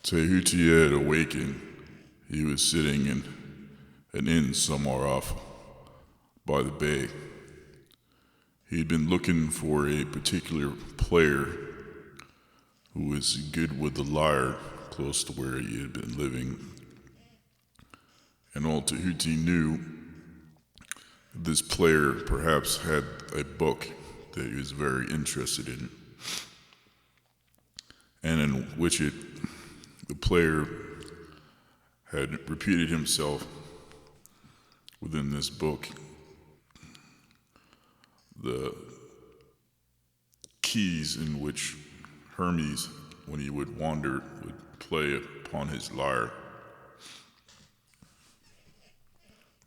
Tehuti had awakened. He was sitting in an inn somewhere off by the bay. He'd been looking for a particular player who was good with the lyre close to where he had been living. And all Tehuti knew, this player perhaps had a book that he was very interested in, and in which the player had repeated himself within this book. The keys in which Hermes, when he would wander, would play upon his lyre.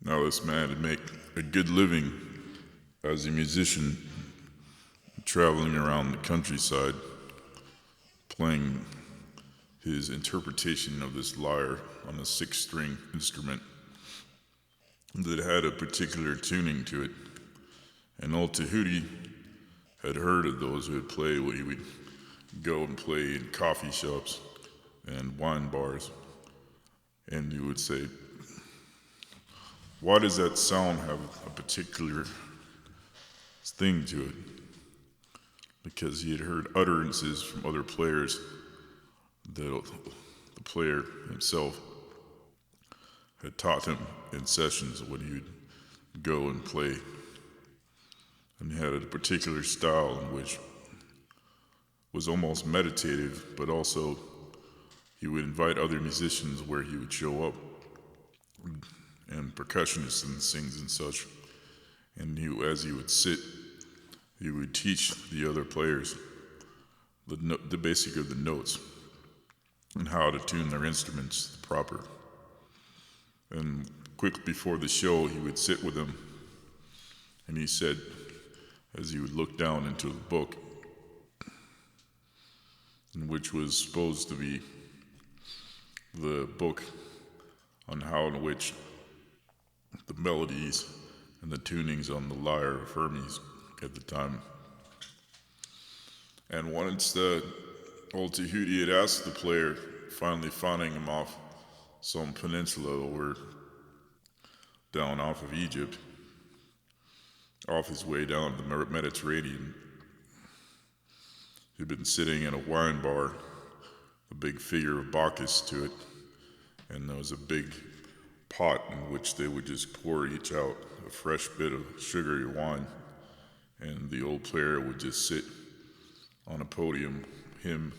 Now this man would make a good living as a musician, traveling around the countryside, playing his interpretation of this lyre on a 6-string instrument that had a particular tuning to it. And old Tehuti had heard of those who would play what he would go and play in coffee shops and wine bars. And you would say, why does that sound have a particular thing to it? Because he had heard utterances from other players that the player himself had taught him in sessions when he would go and play. And he had a particular style in which was almost meditative, but also he would invite other musicians where he would show up, and percussionists and things and such. And as he would sit, he would teach the other players the basic of the notes and how to tune their instruments proper. And quick before the show, he would sit with them, and he said, as he would look down into the book, which was supposed to be the book on how in which the melodies and the tunings on the lyre of Hermes at the time. And once the old Tehuti had asked the player, finally finding him off some peninsula over down off of Egypt, off his way down the Mediterranean, he'd been sitting in a wine bar, a big figure of Bacchus to it, and there was a big pot in which they would just pour each out a fresh bit of sugary wine, and the old player would just sit on a podium, him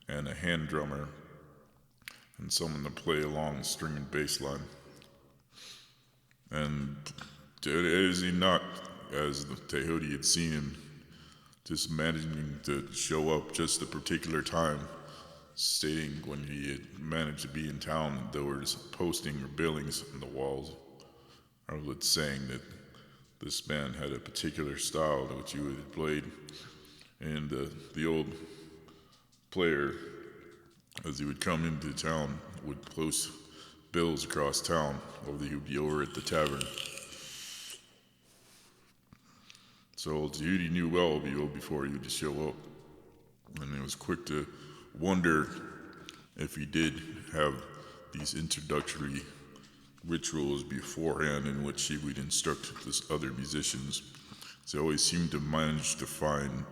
and a hand drummer and someone to play along string and bass line. And is he not, as the Tehuti had seen him, just managing to show up just a particular time, stating when he had managed to be in town that there was posting or billings on the walls, or saying that this man had a particular style which he had played. And the old player, as he would come into town, would post bills across town, or he would be over at the tavern. So old Tehuti knew well before he would just show up, and he was quick to wonder if he did have these introductory rituals beforehand in which he would instruct the other musicians. So he always seemed to manage to find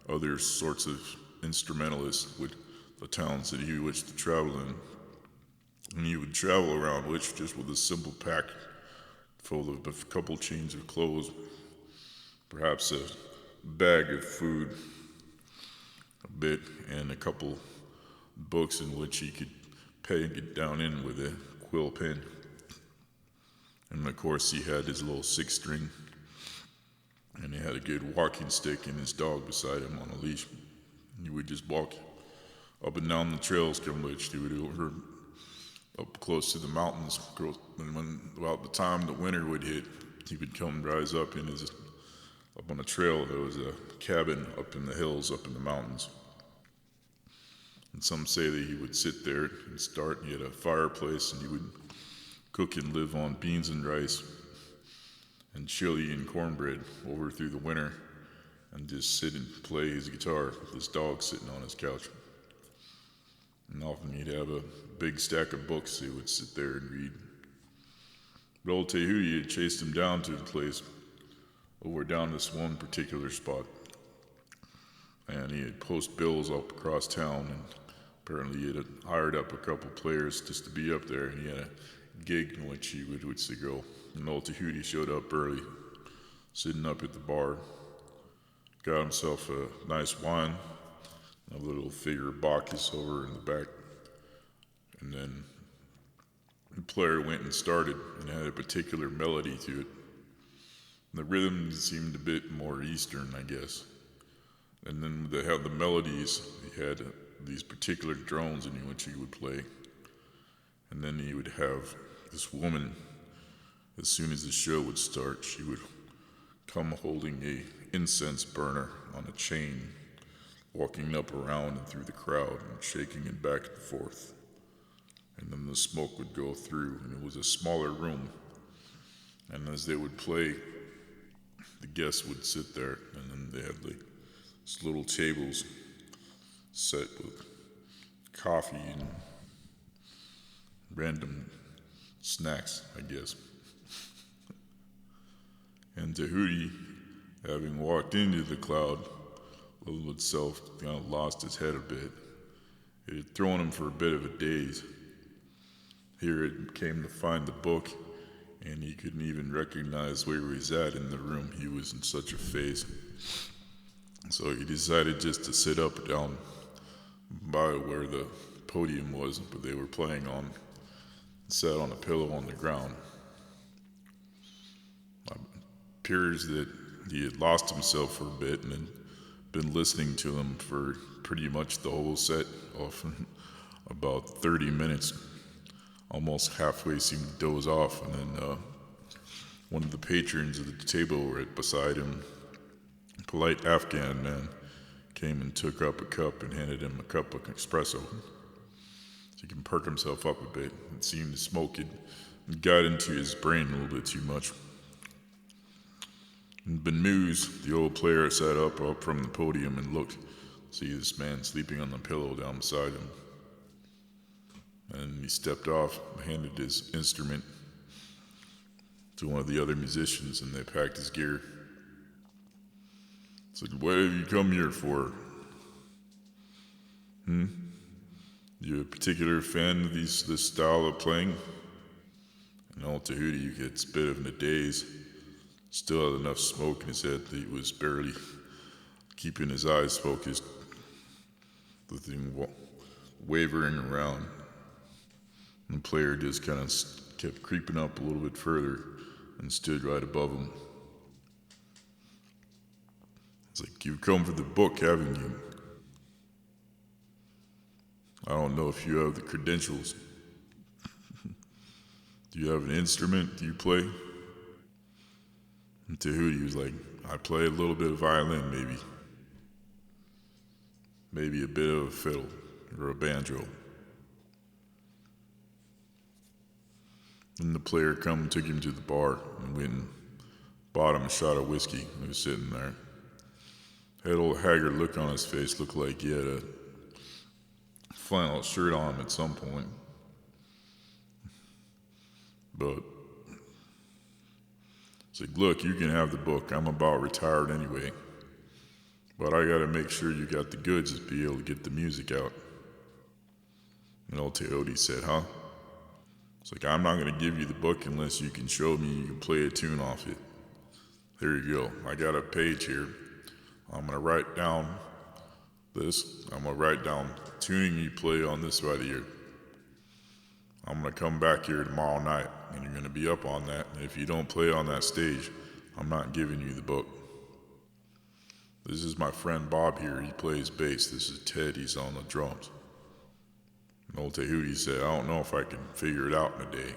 other sorts of instrumentalists with the towns that he wished to travel in. And he would travel around which just with a simple pack full of a couple changes of clothes, perhaps a bag of food, a bit, and a couple books in which he could get down in with a quill pen. And of course he had his little 6-string, and he had a good walking stick and his dog beside him on a leash. And he would just walk up and down the trails from which he would over up close to the mountains. And when about the time the winter would hit, he would come rise up up on a trail. There was a cabin up in the hills, up in the mountains. And some say that he would sit there and he had a fireplace, and he would cook and live on beans and rice and chili and cornbread over through the winter, and just sit and play his guitar with his dog sitting on his couch. And often he'd have a big stack of books he would sit there and read. But old Tehuti had chased him down to the place over down this one particular spot. And he had posted bills up across town, and apparently he had hired up a couple players just to be up there, and he had a gig in which he would go. And old Tehuti showed up early, sitting up at the bar, got himself a nice wine, a little figure of Bacchus over in the back, and then the player went and started and had a particular melody to it. The rhythm seemed a bit more Eastern, I guess. And then they had the melodies. He had these particular drones in which he would play. And then he would have this woman, as soon as the show would start, she would come holding a incense burner on a chain, walking up around and through the crowd and shaking it back and forth. And then the smoke would go through, and it was a smaller room. And as they would play, the guests would sit there, and then they had like these little tables set with coffee and random snacks, I guess. And Tehuti, having walked into the cloud, little itself kind of lost his head a bit. It had thrown him for a bit of a daze. Here it came to find the book, and he couldn't even recognize where he was at in the room. He was in such a phase. So he decided just to sit up down by where the podium was, but they were playing on, sat on a pillow on the ground. It appears that he had lost himself for a bit and had been listening to them for pretty much the whole set, often about 30 minutes. Almost halfway seemed to doze off, and then one of the patrons of the table right beside him, a polite Afghan man, came and took up a cup and handed him a cup of espresso so he can perk himself up a bit. It seemed the smoke had got into his brain a little bit too much. And bemused, the old player sat up from the podium and looked to see this man sleeping on the pillow down beside him. And he stepped off, handed his instrument to one of the other musicians, and they packed his gear. It's like, what have you come here for? You a particular fan of this style of playing? And old Tehuti gets a bit of a daze. Still had enough smoke in his head that he was barely keeping his eyes focused. The thing wavering around. And the player just kind of kept creeping up a little bit further and stood right above him. It's like, you've come for the book, haven't you? I don't know if you have the credentials. Do you have an instrument? Do you play? And Tehuti was like, I play a little bit of violin, maybe. Maybe a bit of a fiddle or a banjo. Then the player come and took him to the bar and went and bought him a shot of whiskey. He was sitting there. Had a old haggard look on his face, looked like he had a flannel shirt on him at some point. But it's like, look, you can have the book. I'm about retired anyway. But I gotta make sure you got the goods to be able to get the music out. And old Tehuti said, huh? It's like, I'm not gonna give you the book unless you can show me you can play a tune off it. There you go. I got a page here. I'm gonna write down this. I'm gonna write down tuning you play on this right here. I'm gonna come back here tomorrow night and you're gonna be up on that. And if you don't play on that stage, I'm not giving you the book. This is my friend Bob here. He plays bass. This is Ted. He's on the drums. And old Tehuti said, I don't know if I can figure it out in a day.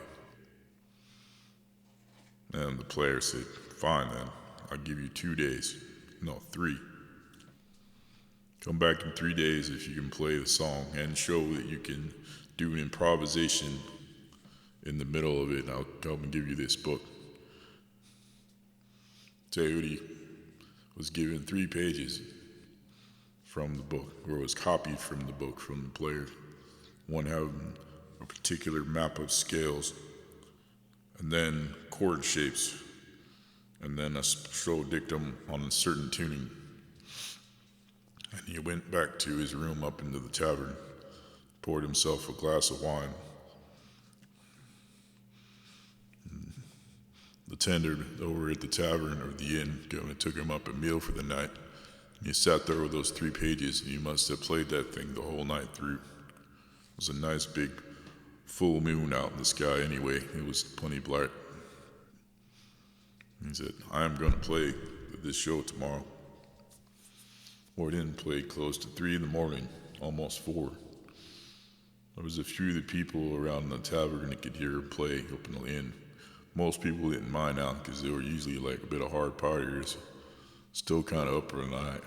And the player said, fine then. I'll give you 2 days. No, 3. Come back in 3 days if you can play the song and show that you can do an improvisation in the middle of it, and I'll come and give you this book. Tehuti was given 3 pages from the book, or was copied from the book from the player. one having a particular map of scales, and then chord shapes, and then a stroll dictum on a certain tuning. And he went back to his room up into the tavern, poured himself a glass of wine. The tender over at the tavern or the inn took him up a meal for the night. And he sat there with those 3 pages, and he must have played that thing the whole night through. It was a nice big full moon out in the sky anyway. It was plenty bright. He said, I am going to play this show tomorrow. Or didn't play close to 3 in the morning, almost 4. There was a few of the people around the tavern that could hear him play up in the inn. Most people didn't mind out because they were usually like a bit of hard partiers, still kind of up for the night,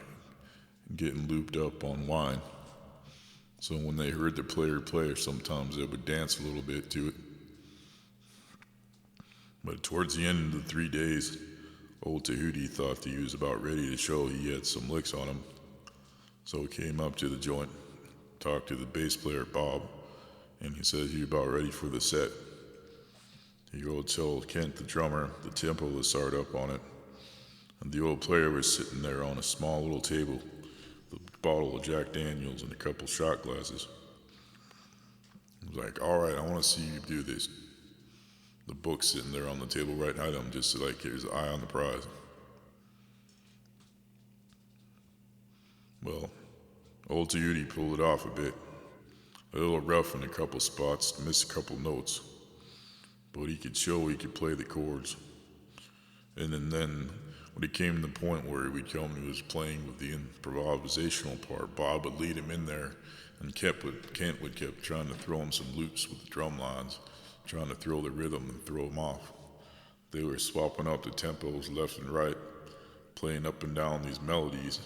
getting looped up on wine. So when they heard the player play, sometimes they would dance a little bit to it. But towards the end of the 3 days, old Tehuti thought that he was about ready to show he had some licks on him. So he came up to the joint, talked to the bass player, Bob, and he said he was about ready for the set. He go tell Kent, the drummer, the tempo was started up on it. And the old player was sitting there on a small little table, with a bottle of Jack Daniels and a couple shot glasses. He was like, all right, I want to see you do this. The book sitting there on the table right behind him, just like his eye on the prize. Well, old Tehuti pulled it off a bit. A little rough in a couple spots, missed a couple notes. But he could show he could play the chords. And then when it came to the point where he was playing with the improvisational part, Bob would lead him in there, and Kent would keep trying to throw him some loops with the drum lines, trying to throw the rhythm and throw him off. They were swapping up the tempos left and right, playing up and down these melodies.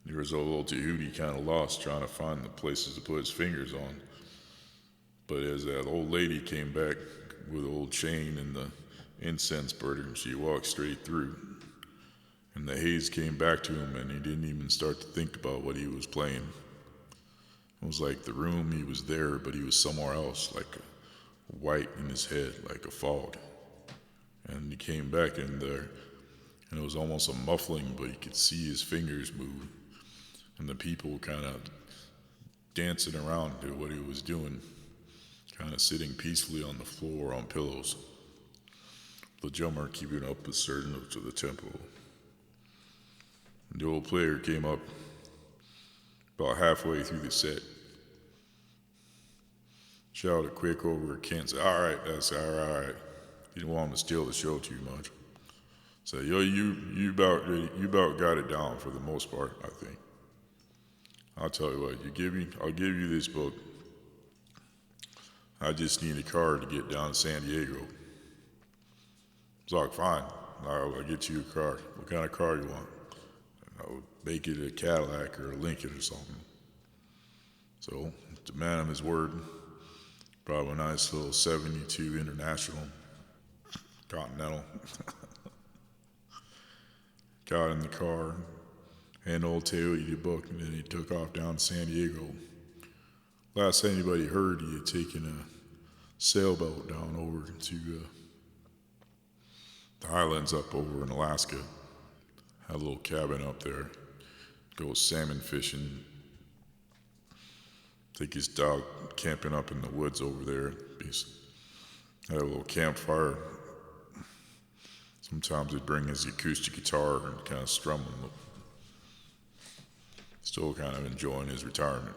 There was old Tehuti kind of lost, trying to find the places to put his fingers on. But as that old lady came back with old Shane and the incense burner, she walked straight through. And the haze came back to him, and he didn't even start to think about what he was playing. It was like the room, he was there, but he was somewhere else, like a white in his head, like a fog. And he came back in there, and it was almost a muffling, but he could see his fingers move. And the people kind of dancing around to what he was doing, kind of sitting peacefully on the floor on pillows. The drummer keeping up a certain to the tempo. And the old player came up about halfway through the set, shouted quick over at Kent, said, all right, that's all right. He didn't want him to steal the show too much. Said, yo, you about got it down for the most part, I think. I'll tell you what, I'll give you this book. I just need a car to get down to San Diego. It's like, fine, I'll get you a car. What kind of car you want? I'll make it a Cadillac or a Lincoln or something. So, the man of his word, brought a nice little 72 International Continental. Got in the car, and old Tehuti the book, and then he took off down to San Diego. Last anybody heard, he had taken a sailboat down over to the highlands up over in Alaska. Had a little cabin up there. Go salmon fishing. Take his dog camping up in the woods over there. Had a little campfire. Sometimes he'd bring his acoustic guitar and kind of strum him. Still kind of enjoying his retirement.